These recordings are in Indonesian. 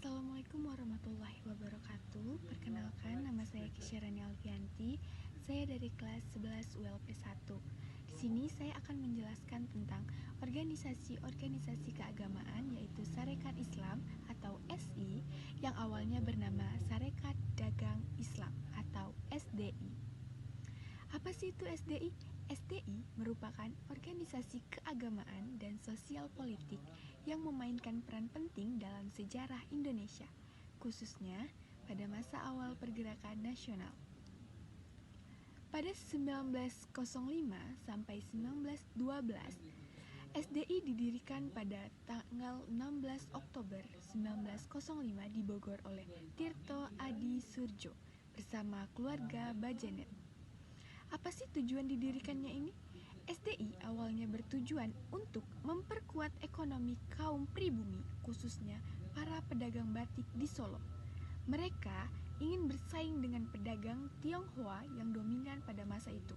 Assalamualaikum warahmatullahi wabarakatuh. Perkenalkan, nama saya Kisyarani Alfianti. Saya dari kelas 11 ULP 1. Di sini saya akan menjelaskan tentang organisasi-organisasi keagamaan, yaitu Sarekat Islam atau SI, yang awalnya bernama Sarekat Dagang Islam atau SDI. Apa sih itu SDI? SDI merupakan organisasi keagamaan dan sosial politik yang memainkan peran penting dalam sejarah Indonesia, khususnya pada masa awal pergerakan nasional. Pada 1905 sampai 1912, SDI didirikan pada tanggal 16 Oktober 1905 di Bogor oleh Tirto Adi Surjo bersama keluarga Bajanet. Apa sih tujuan didirikannya ini? SDI awalnya bertujuan untuk memperkuat ekonomi kaum pribumi, khususnya para pedagang batik di Solo. Mereka ingin bersaing dengan pedagang Tionghoa yang dominan pada masa itu.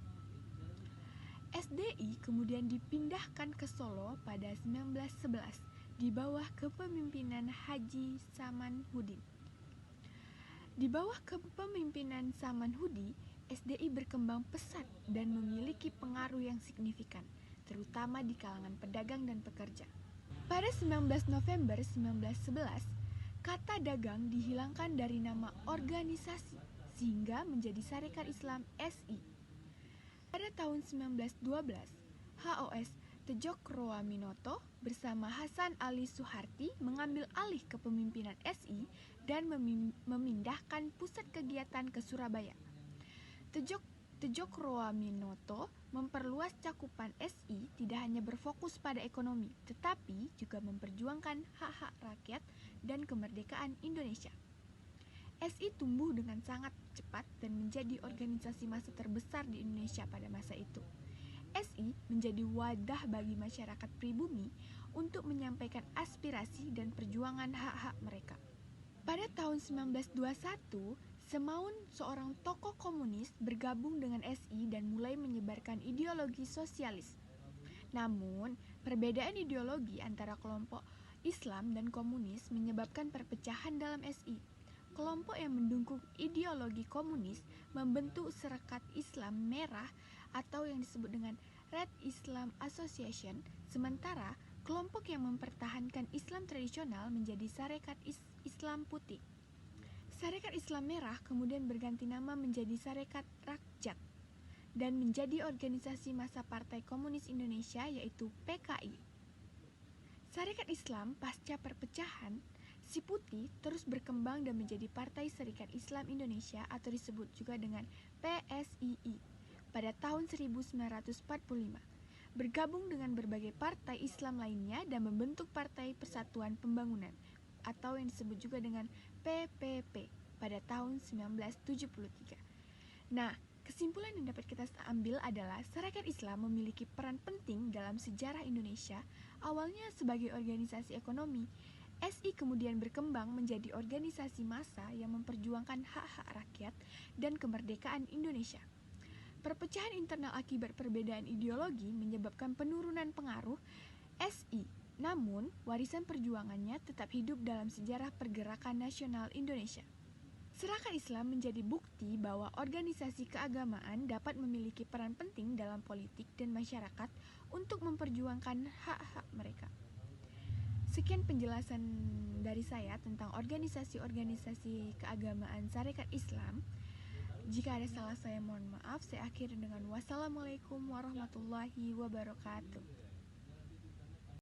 SDI kemudian dipindahkan ke Solo pada 1911 di bawah kepemimpinan Haji Samanhudin. Di bawah kepemimpinan Samanhudi, SDI berkembang pesat dan memiliki pengaruh yang signifikan, terutama di kalangan pedagang dan pekerja. Pada 19 November 1911, kata dagang dihilangkan dari nama organisasi sehingga menjadi Sarekat Islam SI. Pada tahun 1912, HOS Tjokroaminoto bersama Hasan Ali Suharti mengambil alih kepemimpinan SI dan memindahkan pusat kegiatan ke Surabaya. Tjokroaminoto memperluas cakupan SI tidak hanya berfokus pada ekonomi, tetapi juga memperjuangkan hak-hak rakyat dan kemerdekaan Indonesia. SI tumbuh dengan sangat cepat dan menjadi organisasi massa terbesar di Indonesia pada masa itu. SI menjadi wadah bagi masyarakat pribumi untuk menyampaikan aspirasi dan perjuangan hak-hak mereka. Pada tahun 1921, Semaun, seorang tokoh komunis, bergabung dengan SI dan mulai menyebarkan ideologi sosialis. Namun, perbedaan ideologi antara kelompok Islam dan komunis menyebabkan perpecahan dalam SI. Kelompok yang mendukung ideologi komunis membentuk Sarekat Islam Merah atau yang disebut dengan Red Islam Association, sementara kelompok yang mempertahankan Islam tradisional menjadi Sarekat Islam Putih. Sarekat Islam Merah kemudian berganti nama menjadi Sarekat Rakyat dan menjadi organisasi massa Partai Komunis Indonesia, yaitu PKI. Sarekat Islam pasca perpecahan Si Putih terus berkembang dan menjadi Partai Serikat Islam Indonesia atau disebut juga dengan PSII pada tahun 1945. Bergabung dengan berbagai partai Islam lainnya dan membentuk Partai Persatuan Pembangunan atau yang disebut juga dengan PPP pada tahun 1973. Nah, kesimpulan yang dapat kita ambil adalah Sarekat Islam memiliki peran penting dalam sejarah Indonesia, awalnya sebagai organisasi ekonomi. SI kemudian berkembang menjadi organisasi massa yang memperjuangkan hak-hak rakyat dan kemerdekaan Indonesia. Perpecahan internal akibat perbedaan ideologi menyebabkan penurunan pengaruh SI, namun warisan perjuangannya tetap hidup dalam sejarah pergerakan nasional Indonesia. Sarekat Islam menjadi bukti bahwa organisasi keagamaan dapat memiliki peran penting dalam politik dan masyarakat untuk memperjuangkan hak-hak mereka. Sekian penjelasan dari saya tentang organisasi-organisasi keagamaan Sarekat Islam. Jika ada salah saya mohon maaf. Saya akhiri dengan wassalamualaikum warahmatullahi wabarakatuh.